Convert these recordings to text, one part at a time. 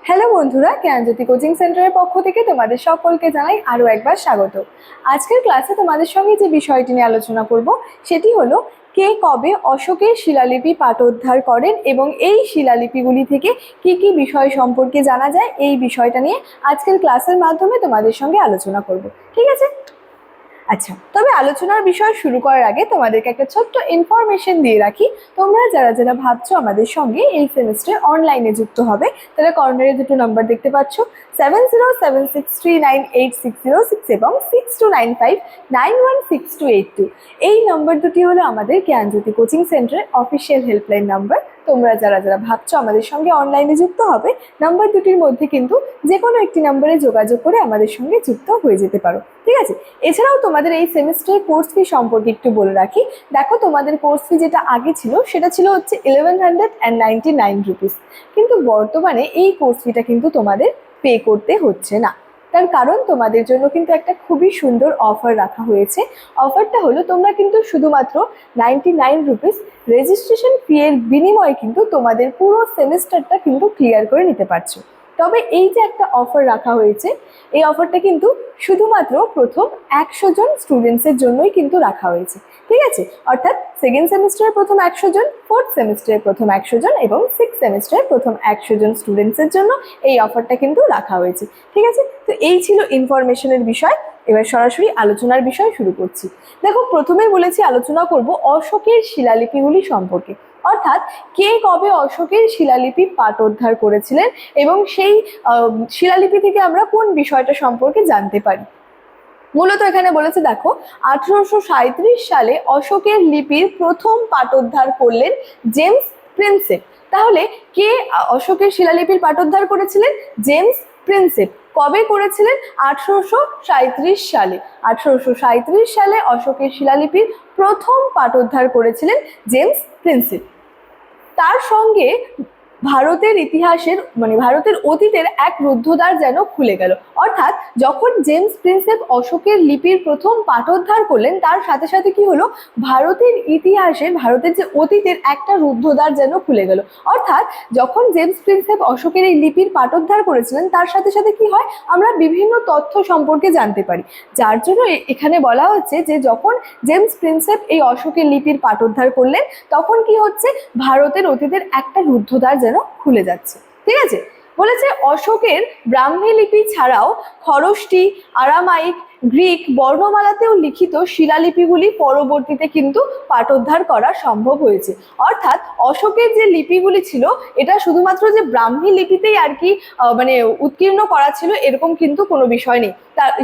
Hello বন্ধুরা, জ্ঞানজ্যোতি coaching সেন্টারের পক্ষ থেকে তোমাদের সকলকে জানাই আরও একবার স্বাগত। আজকের ক্লাসে তোমাদের সঙ্গে যে বিষয়টি নিয়ে আলোচনা করব সেটি হলো কে কবে অশোকের শিলালিপি পাঠোদ্ধার করেন এবং এই শিলালিপিগুলি থেকে কি কি বিষয় সম্পর্কে জানা যায়, এই বিষয়টা নিয়ে আজকের ক্লাসের মাধ্যমে তোমাদের সঙ্গে আলোচনা করব। ঠিক আছে? আচ্ছা, তবে আলোচনার বিষয় শুরু করার আগে তোমাদেরকে একটা ছোট্ট ইনফরমেশন দিয়ে রাখি। তোমরা যারা যারা ভাবছো আমাদের সঙ্গে এই সেমিস্টারে অনলাইনে যুক্ত হবে, তারা কর্নারে দুটো নাম্বার দেখতে পাচ্ছ, 7076398606 এবং 6295916282। এই নাম্বার দুটি হলো আমাদের জ্ঞানজ্যোতি কোচিং সেন্টারের অফিসিয়াল হেল্পলাইন নাম্বার। তোমরা যারা যারা ভাবছো আমাদের সঙ্গে অনলাইনে যুক্ত হবে, নাম্বার দুটির মধ্যে কিন্তু যে কোনো একটি নাম্বারে যোগাযোগ করে আমাদের সঙ্গে যুক্ত হয়ে যেতে পারো। ঠিক আছে? এছাড়াও তোমাদের এই সেমিস্টারের কোর্স ফি সম্পর্কে একটু বলে রাখি। দেখো, তোমাদের কোর্স ফি যেটা আগে ছিল সেটা ছিল হচ্ছে 1199 রুপিস, কিন্তু বর্তমানে এই কোর্স ফিটা কিন্তু তোমাদের পে করতে হচ্ছে না। তার কারণ তোমাদের জন্য কিন্তু একটা খুবই সুন্দর অফার রাখা হয়েছে। অফারটা হলো তোমরা কিন্তু শুধুমাত্র 99 রুপিস রেজিস্ট্রেশন ফি এর বিনিময়ে কিন্তু তোমাদের পুরো সেমিস্টারটা কিন্তু ক্লিয়ার করে নিতে পারছো। তবে এই যে একটা অফার রাখা হয়েছে, এই অফারটা কিন্তু শুধুমাত্র প্রথম 100 জন স্টুডেন্টসের জন্যই কিন্তু রাখা হয়েছে। ঠিক আছে? অর্থাৎ সেকেন্ড সেমিস্টারের প্রথম 100 জন, ফোর্থ সেমিস্টারের প্রথম 100 জন এবং সিক্স সেমিস্টারের প্রথম 100 জন স্টুডেন্টসের জন্য এই অফারটা কিন্তু রাখা হয়েছে। ঠিক আছে? তো এই ছিল ইনফরমেশনের বিষয়। এবার সরাসরি আলোচনার বিষয় শুরু করছি। দেখো, প্রথমেই বলেছি আলোচনা করব অশোকের শিলালিপিগুলি সম্পর্কে, অর্থাৎ কে কবে অশোকের শিলালিপি পাঠোদ্ধার করেছিলেন এবং সেই শিলালিপি থেকে আমরা কোন বিষয়টা সম্পর্কে জানতে পারি। মূলত এখানে বলেছে, দেখো, 1837 সালে অশোকের লিপির প্রথম পাঠোদ্ধার করলেন জেমস প্রিন্সেপ। তাহলে কে অশোকের শিলালিপির পাঠোদ্ধার করেছিলেন? James Prinsep. কবে করেছিলেন? 1837 সালে। 1837 সালে অশোকের শিলালিপির প্রথম পাঠোদ্ধার করেছিলেন জেমস প্রিন্সেপ। তার সঙ্গে ভারতের ইতিহাসের ভারতের অতীতের এক রুদ্ধদ্বার যেন খুলে গেল। অর্থাৎ যখন জেমস প্রিন্সেপ অশোকের লিপির প্রথম পাঠোদ্ধার করলেন, তার সাথে সাথে কি হলো, ভারতের ইতিহাসে ভারতের যে অতীতের একটা রুদ্ধদ্বার যেন খুলে গেল। অর্থাৎ যখন জেমস প্রিন্সেপ অশোকের এই লিপির পাঠোদ্ধার করেছিলেন, তার সাথে সাথে কি হয়, আমরা বিভিন্ন তথ্য সম্পর্কে জানতে পারি। যার জন্য এখানে বলা হচ্ছে যে যখন জেমস প্রিন্সেপ এই অশোকের লিপির পাঠোদ্ধার করলেন, তখন কি হচ্ছে, ভারতের অতীতের একটা রুদ্ধদ্বার যেন খুলে যাচ্ছে। ঠিক আছে? বলেছে অশোকের ব্রাহ্মী লিপি ছাড়াও খরষ্টি, আরামাইক, গ্রিক বর্ণমালাতেও লিখিত শিলালিপিগুলি পরবর্তীতে কিন্তু পাঠোদ্ধার করা সম্ভব হয়েছে। অর্থাৎ অশোকের যে লিপিগুলি ছিল, এটা শুধুমাত্র যে ব্রাহ্মী লিপিতেই আর কি উৎকীর্ণ করা ছিল এরকম কিন্তু কোনো বিষয় নেই।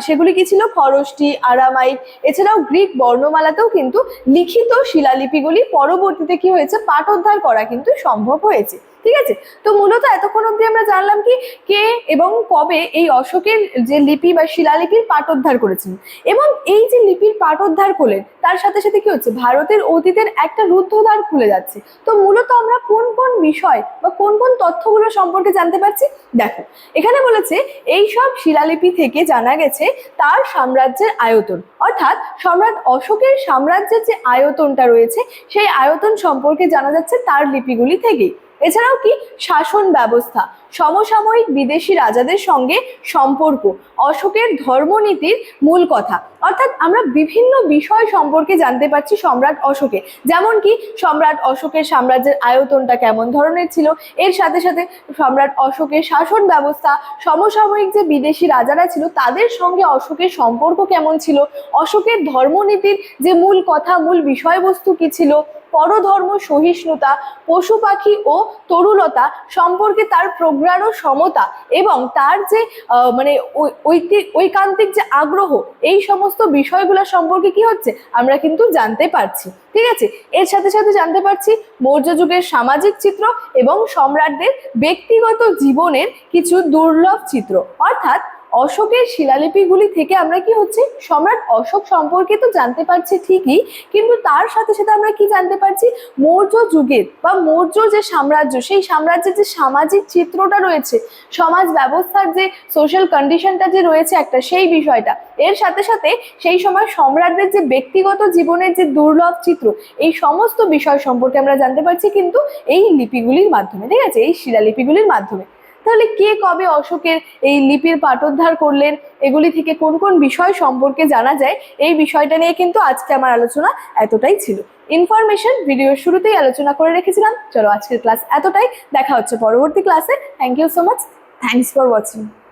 সেগুলি কি ছিল? খরষ্টি, আরামাইক, এছাড়াও গ্রিক বর্ণমালাতেও কিন্তু লিখিত শিলালিপিগুলি পরবর্তীতে কি হয়েছে, পাঠোদ্ধার করা কিন্তু সম্ভব হয়েছে। ঠিক আছে? তো মূলত এতক্ষণ অবধি আমরা জানলাম কি, কে এবং কবে এই অশোকের যে লিপি বা শিলালিপির পাঠোদ্ধার করেছেন, এবং এই যে লিপির পাঠোদ্ধার করলেন তার সাথে সাথে কি হচ্ছে, ভারতের অতীতের একটা রুদ্ধদ্বার খুলে যাচ্ছে। তো মূলত আমরা কোন কোন বিষয় বা কোন কোন তথ্যগুলো সম্পর্কে জানতে পারছি? দেখো, এখানে বলেছে এই সব শিলালিপি থেকে জানা গেছে তার সাম্রাজ্যের আয়তন, অর্থাৎ সম্রাট অশোকের সাম্রাজ্যের যে আয়তনটা রয়েছে সেই আয়তন সম্পর্কে জানা যাচ্ছে তার লিপিগুলি থেকেই। এছাড়াও কি, শাসন ব্যবস্থা, সমসাময়িক বিদেশি রাজাদের সঙ্গে সম্পর্ক, অশোকের ধর্মনীতির মূল কথা। অর্থাৎ আমরা বিভিন্ন বিষয় সম্পর্কে জানতে পারছি সম্রাট অশোকের, যেমন কি সম্রাট অশোকের সাম্রাজ্যের আয়তনটা কেমন ধরনের ছিল, এর সাথে সাথে সম্রাট অশোকের শাসন ব্যবস্থা, সমসাময়িক যে বিদেশি রাজারা ছিল তাদের সঙ্গে অশোকের সম্পর্ক কেমন ছিল, অশোকের ধর্মনীতির যে মূল কথা, মূল বিষয়বস্তু কি ছিল, পরধর্ম সহিষ্ণুতা, পশু পাখি ও তরুলতা সম্পর্কে তার প্রগাঢ় সমতা এবং তার যে ঐকান্তিক যে আগ্রহ, এই সমস্ত বিষয়গুলো সম্পর্কে কি হচ্ছে, আমরা কিন্তু জানতে পারছি। ঠিক আছে? এর সাথে সাথে জানতে পারছি মৌর্য যুগের সামাজিক চিত্র এবং সম্রাটদের ব্যক্তিগত জীবনের কিছু দুর্লভ চিত্র। অর্থাৎ অশোকের শিলালিপিগুলি থেকে আমরা কি হচ্ছে, সম্রাট অশোক সম্পর্কে তো জানতে পারছি ঠিকই, কিন্তু তার সাথে সাথে আমরা কি জানতে পারছি, মৌর্য যুগের বা মৌর্য যে সাম্রাজ্য, সেই সাম্রাজ্যের যে সামাজিক চিত্রটা রয়েছে, সমাজ ব্যবস্থার যে সোশ্যাল কন্ডিশনটা যে রয়েছে একটা, সেই বিষয়টা। এর সাথে সাথে সেই সময় সম্রাটদের যে ব্যক্তিগত জীবনের যে দুর্লভ চিত্র, এই সমস্ত বিষয় সম্পর্কে আমরা জানতে পারছি কিন্তু এই লিপিগুলির মাধ্যমে। ঠিক আছে? এই শিলালিপিগুলির মাধ্যমে। তাহলে কে কবে অশোকের এই লিপির পাঠোদ্ধার করলেন, এগুলি থেকে কোন কোন বিষয় সম্পর্কে জানা যায়, এই বিষয়টা নিয়ে কিন্তু আজকে আমার আলোচনা এতটাই ছিল। ইনফরমেশন ভিডিওর শুরুতেই আলোচনা করে রেখেছিলাম। চলো আজকের ক্লাস এতটাই, দেখা হচ্ছে পরবর্তী ক্লাসে। Thank you so much, thanks for watching.